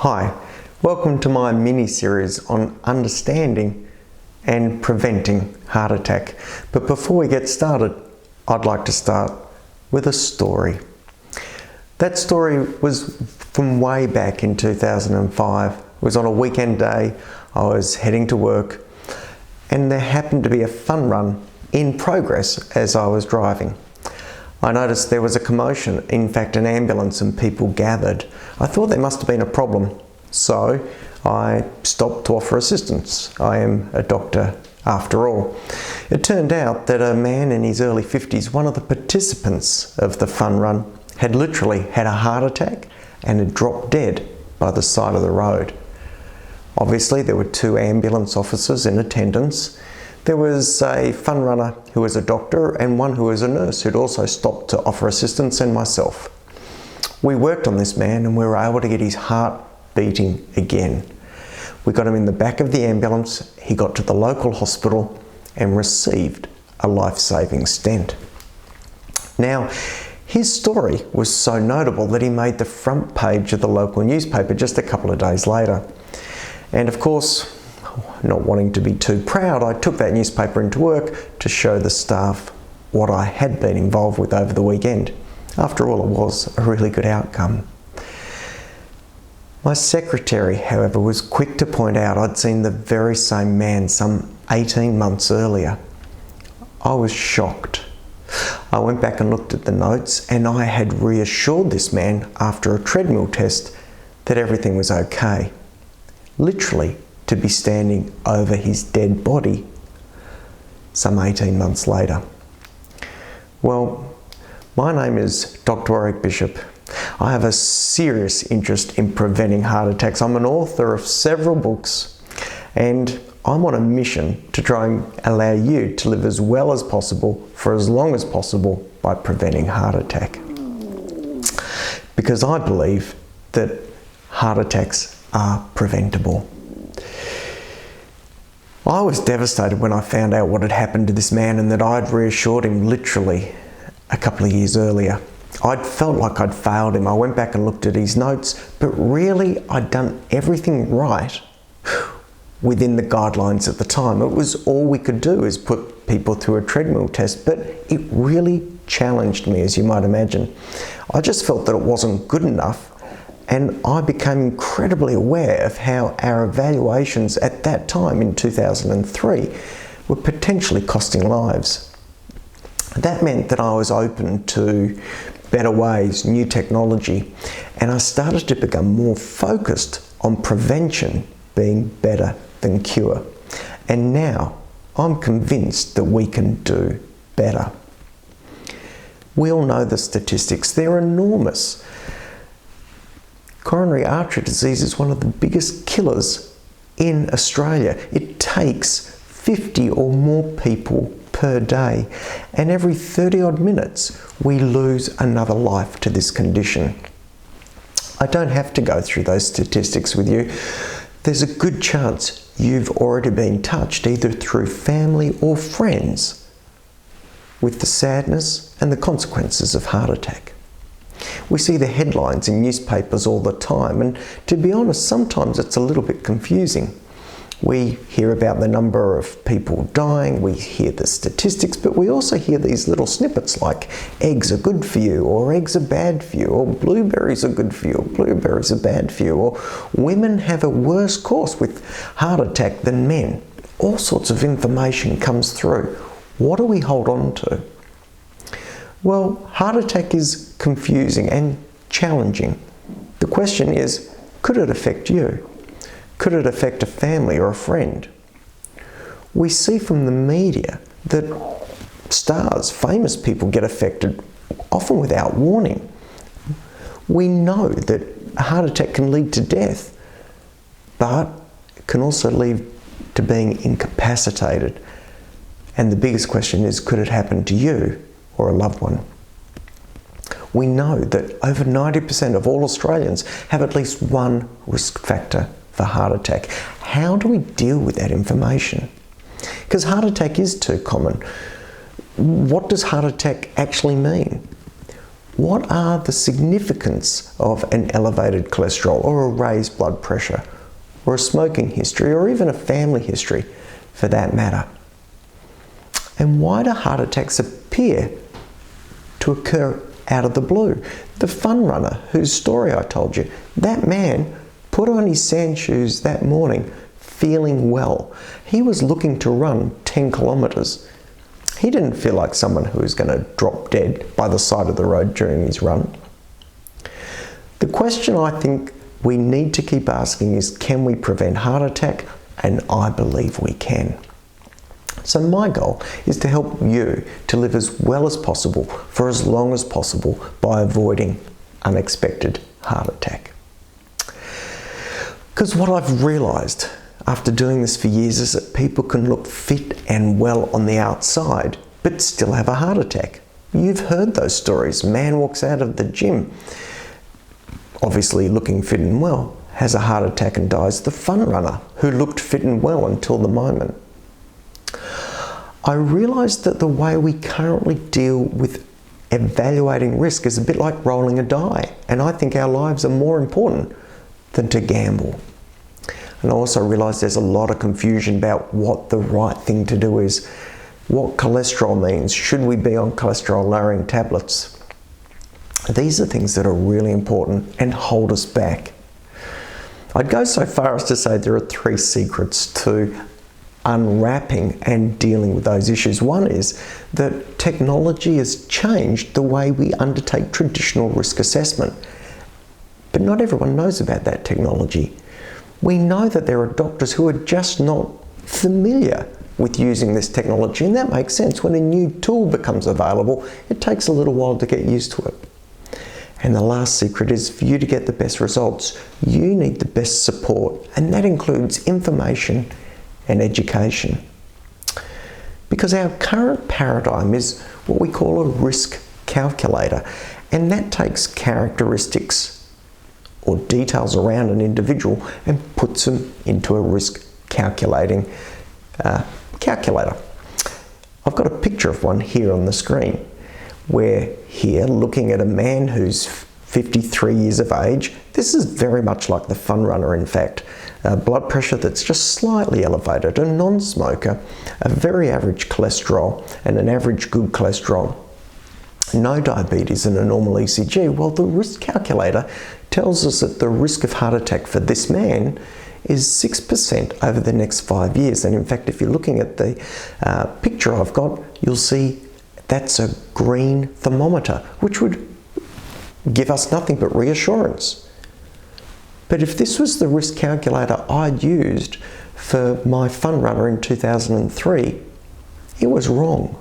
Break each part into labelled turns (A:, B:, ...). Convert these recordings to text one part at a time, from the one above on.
A: Hi, welcome to my mini-series on understanding and preventing heart attack. But before we get started, I'd like to start with a story. That story was from way back in 2005. It was on a weekend day. I was heading to work and there happened to be a fun run in progress as I was driving. I noticed there was a commotion, in fact an ambulance, and people gathered. I thought there must have been a problem, so I stopped to offer assistance. I am a doctor after all. It turned out that a man in his early 50s, one of the participants of the fun run, had literally had a heart attack and had dropped dead by the side of the road. Obviously there were two ambulance officers in attendance. There was a fun runner who was a doctor and one who was a nurse who'd also stopped to offer assistance, and myself. We worked on this man and we were able to get his heart beating again. We got him in the back of the ambulance, he got to the local hospital and received a life-saving stent. Now, his story was so notable that he made the front page of the local newspaper just a couple of days later. And of course, not wanting to be too proud, I took that newspaper into work to show the staff what I had been involved with over the weekend. After all, it was a really good outcome. My secretary, however, was quick to point out I'd seen the very same man some 18 months earlier. I was shocked. I went back and looked at the notes and I had reassured this man after a treadmill test that everything was okay. Literally, to be standing over his dead body some 18 months later. Well, my name is Dr. Warwick Bishop. I have a serious interest in preventing heart attacks. I'm an author of several books and I'm on a mission to try and allow you to live as well as possible for as long as possible by preventing heart attack. Because I believe that heart attacks are preventable. I was devastated when I found out what had happened to this man and that I'd reassured him literally a couple of years earlier. I'd felt like I'd failed him. I went back and looked at his notes, but really I'd done everything right within the guidelines at the time. It was all we could do is put people through a treadmill test, but it really challenged me, as you might imagine. I just felt that it wasn't good enough. And I became incredibly aware of how our evaluations at that time in 2003 were potentially costing lives. That meant that I was open to better ways, new technology, and I started to become more focused on prevention being better than cure. And now I'm convinced that we can do better. We all know the statistics, they're enormous. Coronary artery disease is one of the biggest killers in Australia. It takes 50 or more people per day, and every 30 odd minutes we lose another life to this condition. I don't have to go through those statistics with you. There's a good chance you've already been touched, either through family or friends, with the sadness and the consequences of heart attack. We see the headlines in newspapers all the time, and to be honest, sometimes it's a little bit confusing. We hear about the number of people dying, we hear the statistics, but we also hear these little snippets like eggs are good for you, or eggs are bad for you, or blueberries are good for you, or blueberries are bad for you, or women have a worse course with heart attack than men. All sorts of information comes through. What do we hold on to? Well, heart attack is confusing and challenging. The question is, could it affect you? Could it affect a family or a friend? We see from the media that stars, famous people get affected, often without warning. We know that a heart attack can lead to death, but it can also lead to being incapacitated. And the biggest question is, could it happen to you or a loved one? We know that over 90% of all Australians have at least one risk factor for heart attack. How do we deal with that information? Because heart attack is too common. What does heart attack actually mean? what are the significance of an elevated cholesterol or a raised blood pressure or a smoking history or even a family history for that matter? And why do heart attacks appear to occur out of the blue? The fun runner whose story I told you, that man put on his sand shoes that morning feeling well. He was looking to run 10 kilometers. He didn't feel like someone who was going to drop dead by the side of the road during his run. The question I think we need to keep asking is, can we prevent heart attack? And I believe we can. So my goal is to help you to live as well as possible for as long as possible by avoiding unexpected heart attack. Because what I've realized after doing this for years is that people can look fit and well on the outside, but still have a heart attack. You've heard those stories. Man walks out of the gym, obviously looking fit and well, has a heart attack and dies. The fun runner who looked fit and well until the moment. I realized that the way we currently deal with evaluating risk is a bit like rolling a die, and I think our lives are more important than to gamble. And I also realised there's a lot of confusion about what the right thing to do is, what cholesterol means, should we be on cholesterol lowering tablets? These are things that are really important and hold us back. I'd go so far as to say there are 3 secrets to unwrapping and dealing with those issues. One is that technology has changed the way we undertake traditional risk assessment. But not everyone knows about that technology. We know that there are doctors who are just not familiar with using this technology, and that makes sense. When a new tool becomes available, it takes a little while to get used to it. And the last secret is, for you to get the best results, you need the best support, and that includes information and education. Because our current paradigm is what we call a risk calculator, and that takes characteristics or details around an individual and puts them into a risk calculating calculator. I've got a picture of one here on the screen, where here, looking at a man who's 53 years of age, this is very much like the fun runner, in fact. Blood pressure that's just slightly elevated, a non-smoker, a very average cholesterol and an average good cholesterol, no diabetes and a normal ECG. Well, the risk calculator tells us that the risk of heart attack for this man is 6% over the next 5 years. And in fact, if you're looking at the picture I've got, you'll see that's a green thermometer, which would give us nothing but reassurance. But if this was the risk calculator I'd used for my fun runner in 2003, it was wrong.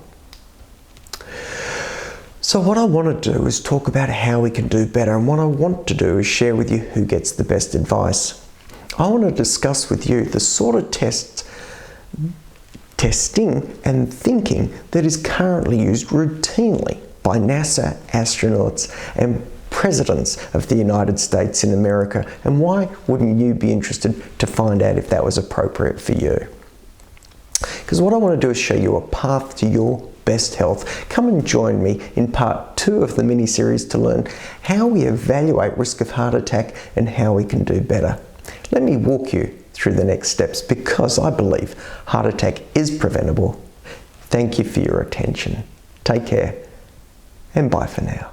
A: So what I want to do is talk about how we can do better, and what I want to do is share with you who gets the best advice. I want to discuss with you the sort of testing and thinking that is currently used routinely by NASA astronauts and presidents of the United States in America, and why wouldn't you be interested to find out if that was appropriate for you? Because what I want to do is show you a path to your best health. Come and join me in part 2 of the mini-series to learn how we evaluate risk of heart attack and how we can do better. Let me walk you through the next steps, because I believe heart attack is preventable. Thank you for your attention. Take care, and bye for now.